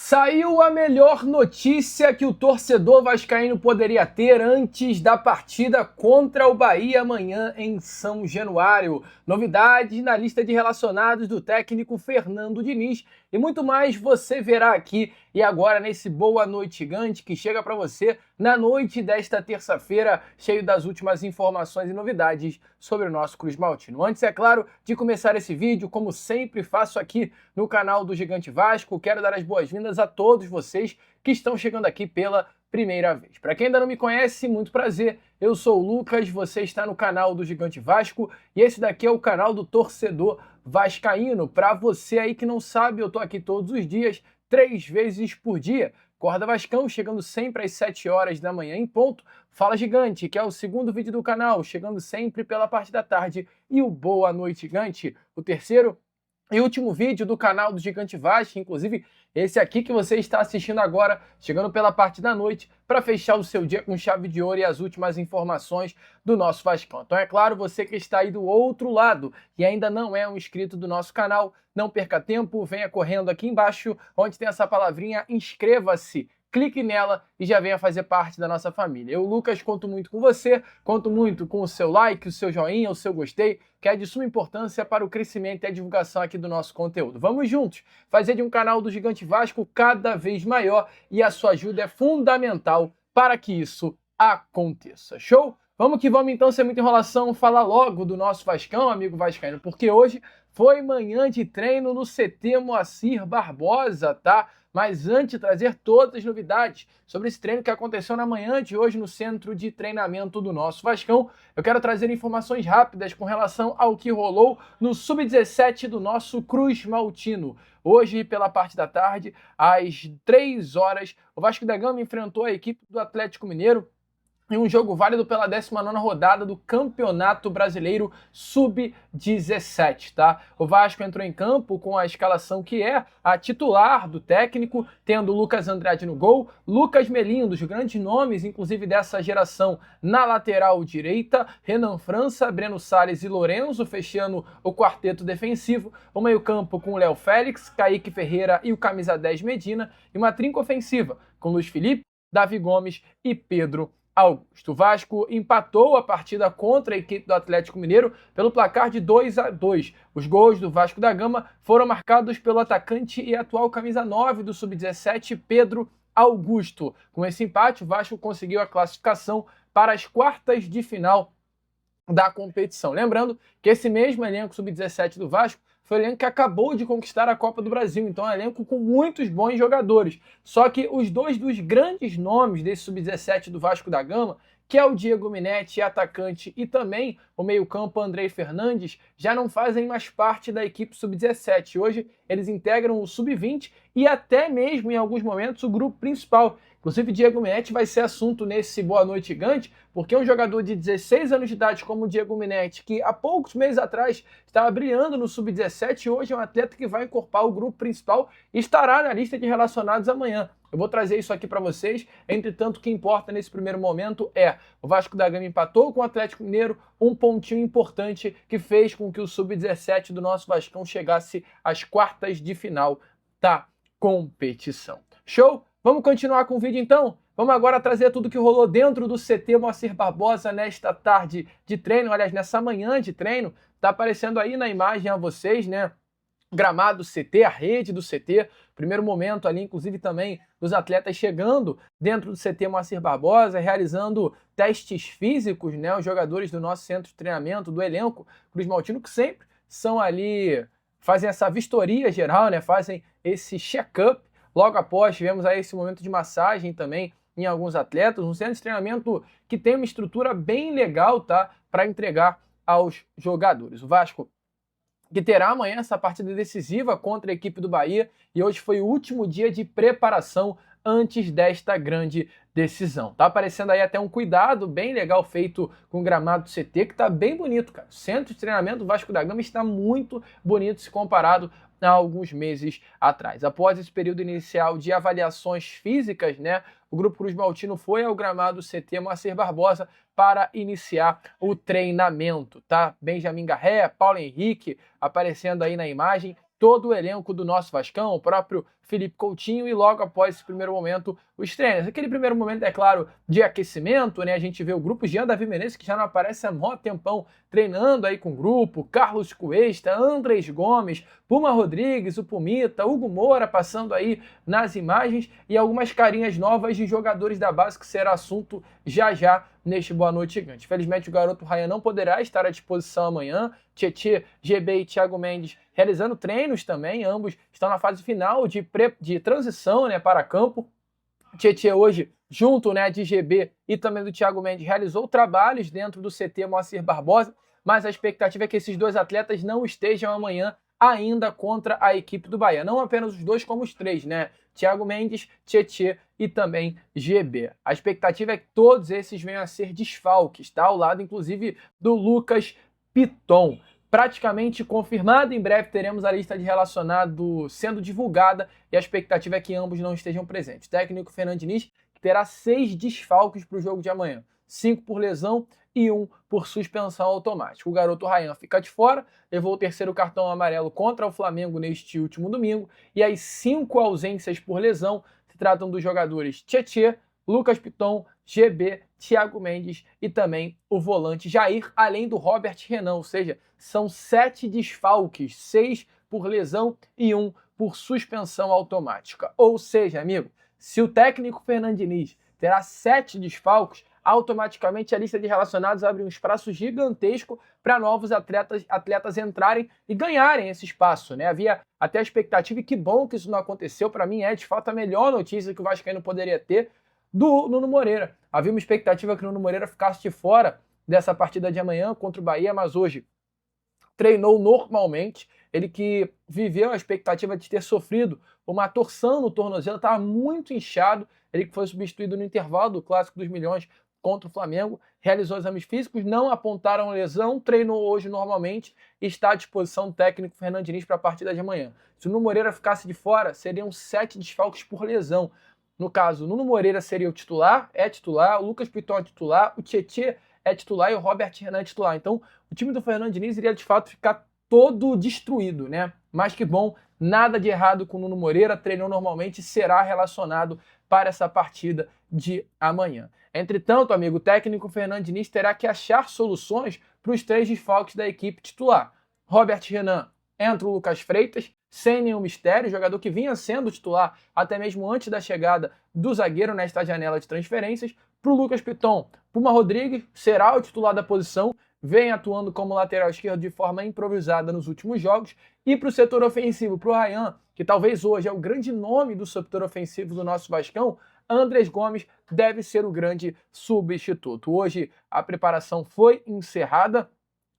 Saiu a melhor notícia que o torcedor vascaíno poderia ter antes da partida contra o Bahia amanhã em São Januário. Novidades na lista de relacionados do técnico Fernando Diniz e muito mais você verá aqui e agora nesse Boa Noite Gigante que chega para você na noite desta terça-feira, cheio das últimas informações e novidades sobre o nosso Cruz Maltino. Antes, é claro, de começar esse vídeo, como sempre faço aqui no canal do Gigante Vasco, quero dar as boas-vindas a todos vocês que estão chegando aqui pela primeira vez. Para quem ainda não me conhece, muito prazer, eu sou o Lucas, você está no canal do Gigante Vasco e esse daqui é o canal do torcedor vascaíno. Para você aí que não sabe, eu tô aqui todos os dias, 3 vezes por dia. Corda Vascão, chegando sempre às 7 horas da manhã em ponto. Fala Gigante, que é o segundo vídeo do canal, chegando sempre pela parte da tarde. E o Boa Noite Gigante, o terceiro e último vídeo do canal do Gigante Vasco, inclusive esse aqui que você está assistindo agora, chegando pela parte da noite, para fechar o seu dia com chave de ouro e as últimas informações do nosso Vascão. Então é claro, você que está aí do outro lado e ainda não é um inscrito do nosso canal, não perca tempo, venha correndo aqui embaixo, onde tem essa palavrinha inscreva-se. Clique nela e já venha fazer parte da nossa família. Eu, Lucas, conto muito com você, conto muito com o seu like, o seu joinha, o seu gostei, que é de suma importância para o crescimento e a divulgação aqui do nosso conteúdo. Vamos juntos fazer de um canal do Gigante Vasco cada vez maior e a sua ajuda é fundamental para que isso aconteça. Show? Vamos que vamos então, sem muita enrolação, falar logo do nosso Vascão, amigo vascaíno, porque hoje foi manhã de treino no CT Moacir Barbosa, tá? Mas antes de trazer todas as novidades sobre esse treino que aconteceu na manhã de hoje no centro de treinamento do nosso Vascão, eu quero trazer informações rápidas com relação ao que rolou no Sub-17 do nosso Cruz Maltino. Hoje, pela parte da tarde, às 3 horas, o Vasco da Gama enfrentou a equipe do Atlético Mineiro em um jogo válido pela 19ª rodada do Campeonato Brasileiro Sub-17, tá? O Vasco entrou em campo com a escalação que é a titular do técnico, tendo Lucas Andrade no gol, Lucas Melinho, dos grandes nomes, inclusive dessa geração, na lateral direita, Renan França, Breno Salles e Lorenzo, fechando o quarteto defensivo, o meio-campo com Léo Félix, Kaique Ferreira e o camisa 10 Medina, e uma trinca ofensiva com Luiz Felipe, Davi Gomes e Pedro Augusto. O Vasco empatou a partida contra a equipe do Atlético Mineiro pelo placar de 2-2. Os gols do Vasco da Gama foram marcados pelo atacante e atual camisa 9 do Sub-17, Pedro Augusto. Com esse empate, o Vasco conseguiu a classificação para as quartas de final da competição. Lembrando que esse mesmo elenco Sub-17 do Vasco foi o elenco que acabou de conquistar a Copa do Brasil, então é um elenco com muitos bons jogadores. Só que os dois dos grandes nomes desse Sub-17 do Vasco da Gama, que é o Diego Minetti, atacante, e também o meio-campo Andrei Fernandes, já não fazem mais parte da equipe Sub-17. Hoje eles integram o Sub-20 e até mesmo, em alguns momentos, o grupo principal. Inclusive, Diego Minetti vai ser assunto nesse Boa Noite Gigante, porque um jogador de 16 anos de idade como o Diego Minetti, que há poucos meses atrás estava brilhando no Sub-17, hoje é um atleta que vai encorpar o grupo principal e estará na lista de relacionados amanhã. Eu vou trazer isso aqui para vocês. Entretanto, o que importa nesse primeiro momento é o Vasco da Gama empatou com o Atlético Mineiro, um pontinho importante que fez com que o Sub-17 do nosso Vascão chegasse às quartas de final da competição. Show? Vamos continuar com o vídeo então? Vamos agora trazer tudo que rolou dentro do CT Moacir Barbosa nesta tarde de treino, aliás, nessa manhã de treino. Tá aparecendo aí na imagem a vocês, né? Gramado CT, a rede do CT, primeiro momento ali, inclusive também dos atletas chegando dentro do CT Moacir Barbosa, realizando testes físicos, né? Os jogadores do nosso centro de treinamento, do elenco Cruz Maltino, que sempre são ali, fazem essa vistoria geral, né? Fazem esse check-up. Logo após, tivemos aí esse momento de massagem também em alguns atletas, um centro de treinamento que tem uma estrutura bem legal, tá? Para entregar aos jogadores. O Vasco que terá amanhã essa partida decisiva contra a equipe do Bahia e hoje foi o último dia de preparação antes desta grande decisão. Tá aparecendo aí até um cuidado bem legal feito com o gramado do CT, que tá bem bonito, cara. O centro de treinamento do Vasco da Gama está muito bonito se comparado há alguns meses atrás. Após esse período inicial de avaliações físicas, né, o Grupo Cruz Maltino foi ao gramado CT Moacir Barbosa para iniciar o treinamento, tá? Benjamin Garré, Paulo Henrique aparecendo aí na imagem, todo o elenco do nosso Vascão, o próprio Felipe Coutinho e logo após esse primeiro momento, os treinos. Aquele primeiro momento, é claro, de aquecimento, né? A gente vê o grupo Jean Davi Menezes, que já não aparece há mó tempão, treinando aí com o grupo, Carlos Cuesta, Andrés Gomes, Puma Rodrigues, o Pumita, Hugo Moura passando aí nas imagens e algumas carinhas novas de jogadores da base, que será assunto já já neste Boa Noite Gigante. Felizmente o garoto Ryan não poderá estar à disposição amanhã. Tietê, GB e Thiago Mendes realizando treinos também, ambos estão na fase final de transição, né, para campo. Tietê hoje, junto, né, de GB e também do Thiago Mendes, realizou trabalhos dentro do CT Moacir Barbosa, mas a expectativa é que esses dois atletas não estejam amanhã ainda contra a equipe do Bahia. Não apenas os dois, como os três, né? Thiago Mendes, Tietê e também GB. A expectativa é que todos esses venham a ser desfalques, tá? Ao lado, inclusive, do Lucas Piton. Praticamente confirmado, em breve teremos a lista de relacionados sendo divulgada e a expectativa é que ambos não estejam presentes. O técnico Fernando Diniz terá 6 desfalques para o jogo de amanhã, 5 por lesão e 1 por suspensão automática. O garoto Ryan fica de fora, levou o terceiro cartão amarelo contra o Flamengo neste último domingo, e as 5 ausências por lesão se tratam dos jogadores Tietê, Lucas Piton, GB, Thiago Mendes e também o volante Jair, além do Robert Renan, ou seja, são 7 desfalques, 6 por lesão e 1 por suspensão automática. Ou seja, amigo, se o técnico Fernando Diniz terá 7 desfalques, automaticamente a lista de relacionados abre um espaço gigantesco para novos atletas entrarem e ganharem esse espaço, né? Havia até a expectativa, e que bom que isso não aconteceu, para mim é de fato a melhor notícia que o Vascaíno poderia ter, do Nuno Moreira. Havia uma expectativa que o Nuno Moreira ficasse de fora dessa partida de amanhã contra o Bahia, mas hoje treinou normalmente. Ele que viveu a expectativa de ter sofrido uma torção no tornozelo, estava muito inchado. Ele que foi substituído no intervalo do Clássico dos Milhões contra o Flamengo, realizou exames físicos, não apontaram lesão, treinou hoje normalmente e está à disposição do técnico Fernando Diniz para a partida de amanhã. Se o Nuno Moreira ficasse de fora, seriam 7 desfalques por lesão. No caso, Nuno Moreira seria o titular, o Lucas Piton é titular, o Tietê é titular e o Robert Renan é titular. Então, o time do Fernando Diniz iria de fato ficar todo destruído, né? Mas que bom, nada de errado com o Nuno Moreira, treinou normalmente e será relacionado para essa partida de amanhã. Entretanto, amigo, o técnico Fernando Diniz terá que achar soluções para os 3 desfalques da equipe titular. Robert Renan, entra o Lucas Freitas, sem nenhum mistério, jogador que vinha sendo titular até mesmo antes da chegada do zagueiro nesta janela de transferências. Para o Lucas Piton, Puma Rodrigues será o titular da posição, vem atuando como lateral esquerdo de forma improvisada nos últimos jogos. E para o setor ofensivo, para o Ryan, que talvez hoje é o grande nome do setor ofensivo do nosso Vascão, Andrés Gomes deve ser o grande substituto. Hoje a preparação foi encerrada.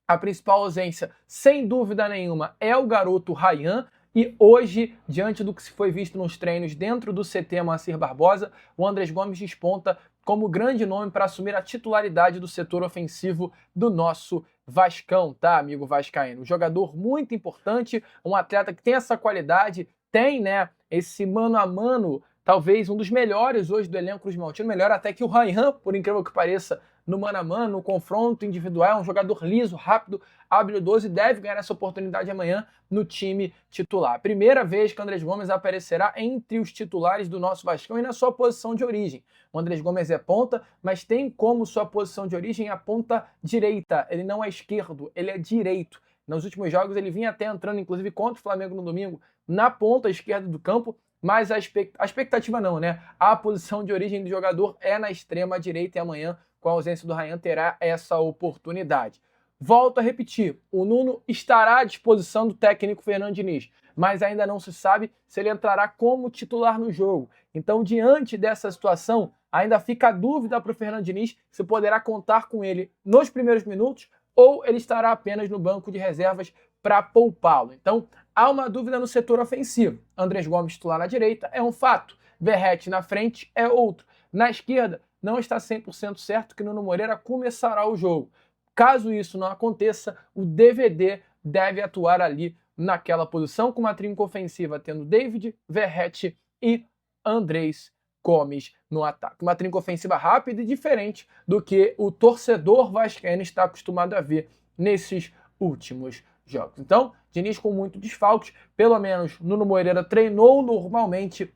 A principal ausência, sem dúvida nenhuma, é o garoto Ryan. E hoje, diante do que se foi visto nos treinos dentro do CT Moacir Barbosa, o Andrés Gomes desponta como grande nome para assumir a titularidade do setor ofensivo do nosso Vascão, tá, amigo vascaíno? Um jogador muito importante, um atleta que tem essa qualidade, tem, né, esse mano a mano, talvez um dos melhores hoje do elenco Cruz Maltino, melhor até que o Ryan, por incrível que pareça, no mano a mano, no confronto individual, é um jogador liso, rápido, habilidoso e deve ganhar essa oportunidade amanhã no time titular. Primeira vez que o Andrés Gomes aparecerá entre os titulares do nosso Vascão e na sua posição de origem. O Andrés Gomes é ponta, mas tem como sua posição de origem a ponta direita. Ele não é esquerdo, ele é direito. Nos últimos jogos ele vinha até entrando, inclusive contra o Flamengo no domingo, na ponta esquerda do campo, mas a expectativa não, né? A posição de origem do jogador é na extrema direita e amanhã, com a ausência do Ryan, terá essa oportunidade. Volto a repetir, o Nuno estará à disposição do técnico Fernando Diniz, mas ainda não se sabe se ele entrará como titular no jogo. Então, diante dessa situação, ainda fica a dúvida para o Fernando Diniz se poderá contar com ele nos primeiros minutos ou ele estará apenas no banco de reservas para poupá-lo. Então, há uma dúvida no setor ofensivo. Andrés Gomes titular na direita é um fato, Verratti na frente é outro. Na esquerda, não está 100% certo que Nuno Moreira começará o jogo. Caso isso não aconteça, o DVD deve atuar ali naquela posição, com uma trinca ofensiva tendo David, Verratti e Andrés Gomes no ataque. Uma trinca ofensiva rápida e diferente do que o torcedor vascaíno está acostumado a ver nesses últimos jogos. Então, Diniz com muito desfalques, pelo menos Nuno Moreira treinou normalmente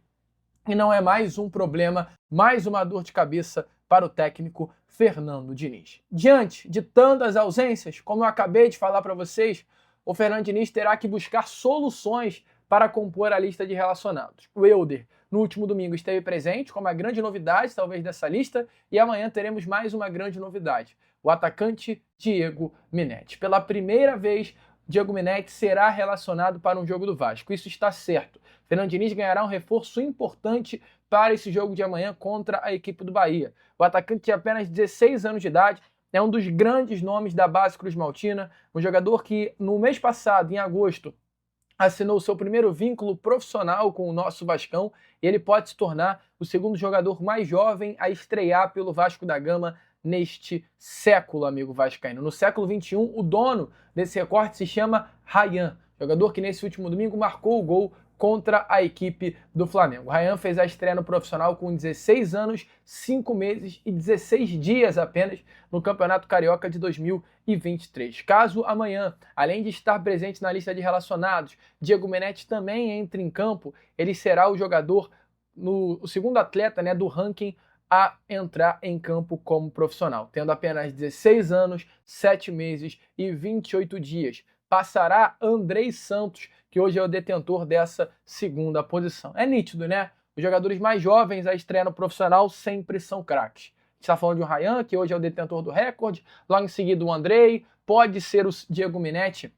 e não é mais um problema, mais uma dor de cabeça para o técnico Fernando Diniz. Diante de tantas ausências, como eu acabei de falar para vocês, o Fernando Diniz terá que buscar soluções para compor a lista de relacionados. O Helder, no último domingo, esteve presente como a grande novidade, talvez, dessa lista, e amanhã teremos mais uma grande novidade, o atacante Diego Minetti. Pela primeira vez, Diego Minetti será relacionado para um jogo do Vasco. Isso está certo. Fernando Diniz ganhará um reforço importante para esse jogo de amanhã contra a equipe do Bahia. O atacante de apenas 16 anos de idade é um dos grandes nomes da base cruzmaltina, um jogador que no mês passado, em agosto, assinou seu primeiro vínculo profissional com o nosso Vascão e ele pode se tornar o segundo jogador mais jovem a estrear pelo Vasco da Gama neste século, amigo vascaíno. No século XXI, o dono desse recorte se chama Ryan, jogador que nesse último domingo marcou o gol contra a equipe do Flamengo. Ryan fez a estreia no profissional com 16 anos, 5 meses e 16 dias apenas no Campeonato Carioca de 2023. Caso amanhã, além de estar presente na lista de relacionados, Diego Minetti também entre em campo, ele será o jogador, o segundo atleta, do ranking a entrar em campo como profissional, tendo apenas 16 anos, 7 meses e 28 dias. Passará Andrei Santos, que hoje é o detentor dessa segunda posição. É nítido, né? Os jogadores mais jovens a estreia no profissional sempre são craques. A gente está falando de um Ryan, que hoje é o detentor do recorde, logo em seguida o Andrei, pode ser o Diego Minetti,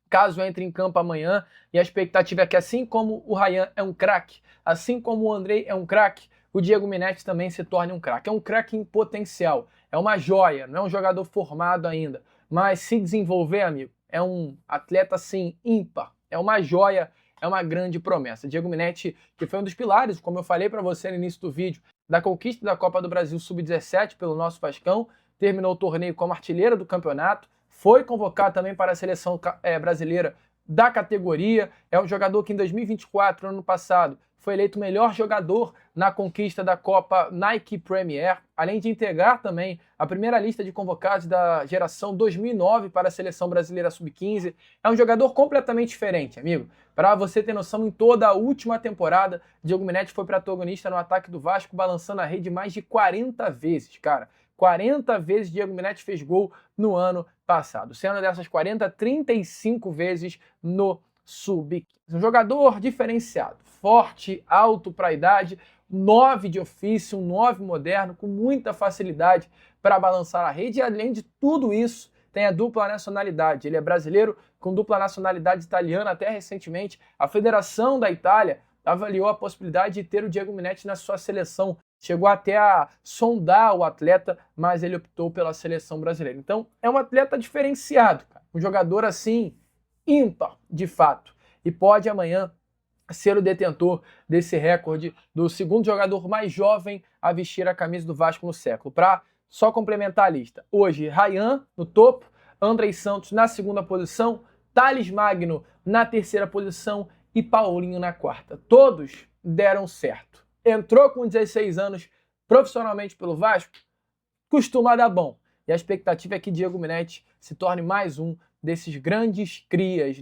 caso entre em campo amanhã, e a expectativa é que assim como o Ryan é um craque, assim como o Andrei é um craque, o Diego Minetti também se torne um craque. É um craque em potencial, é uma joia, não é um jogador formado ainda, mas se desenvolver, amigo, é um atleta, assim, ímpar, é uma joia, é uma grande promessa. Diego Minetti, que foi um dos pilares, como eu falei para você no início do vídeo, da conquista da Copa do Brasil Sub-17 pelo nosso Vascão, terminou o torneio como artilheiro do campeonato, foi convocado também para a seleção brasileira da categoria, é um jogador que em 2024, ano passado, foi eleito o melhor jogador na conquista da Copa Nike Premier, além de integrar também a primeira lista de convocados da geração 2009 para a seleção brasileira sub-15. É um jogador completamente diferente, amigo. Para você ter noção, em toda a última temporada, Diego Minetti foi protagonista no ataque do Vasco, balançando a rede mais de 40 vezes, cara. 40 vezes Diego Minetti fez gol no ano passado, sendo dessas 40, 35 vezes no sub-15. Um jogador diferenciado, forte, alto para a idade, 9 de ofício, um 9 moderno, com muita facilidade para balançar a rede, e além de tudo isso, tem a dupla nacionalidade. Ele é brasileiro com dupla nacionalidade italiana. Até recentemente, a Federação da Itália avaliou a possibilidade de ter o Diego Minetti na sua seleção. Chegou até a sondar o atleta, mas ele optou pela seleção brasileira. Então, é um atleta diferenciado, cara. Um jogador assim, ímpar, de fato. E pode amanhã ser o detentor desse recorde do segundo jogador mais jovem a vestir a camisa do Vasco no século. Para só complementar a lista, hoje Ryan no topo, Andrei Santos na segunda posição, Thales Magno na terceira posição e Paulinho na quarta. Todos deram certo. Entrou com 16 anos profissionalmente pelo Vasco, costuma dar bom. E a expectativa é que Diego Minetti se torne mais um desses grandes crias,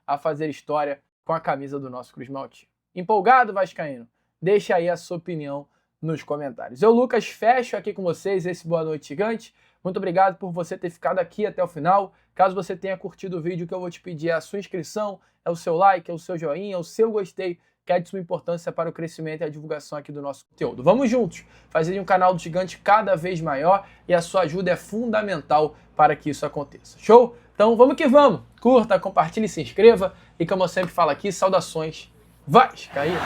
a fazer história com a camisa do nosso Cruz Maltino. Empolgado, vascaíno? Deixa aí a sua opinião nos comentários. Eu, Lucas, fecho aqui com vocês esse Boa Noite Gigante. Muito obrigado por você ter ficado aqui até o final. Caso você tenha curtido o vídeo, o que eu vou te pedir é a sua inscrição, é o seu like, é o seu joinha, é o seu gostei, que é de suma importância para o crescimento e a divulgação aqui do nosso conteúdo. Vamos juntos fazer de um canal do Gigante cada vez maior, e a sua ajuda é fundamental para que isso aconteça. Show? Então vamos que vamos! Curta, compartilhe, se inscreva e, como eu sempre falo aqui, saudações vascaínas!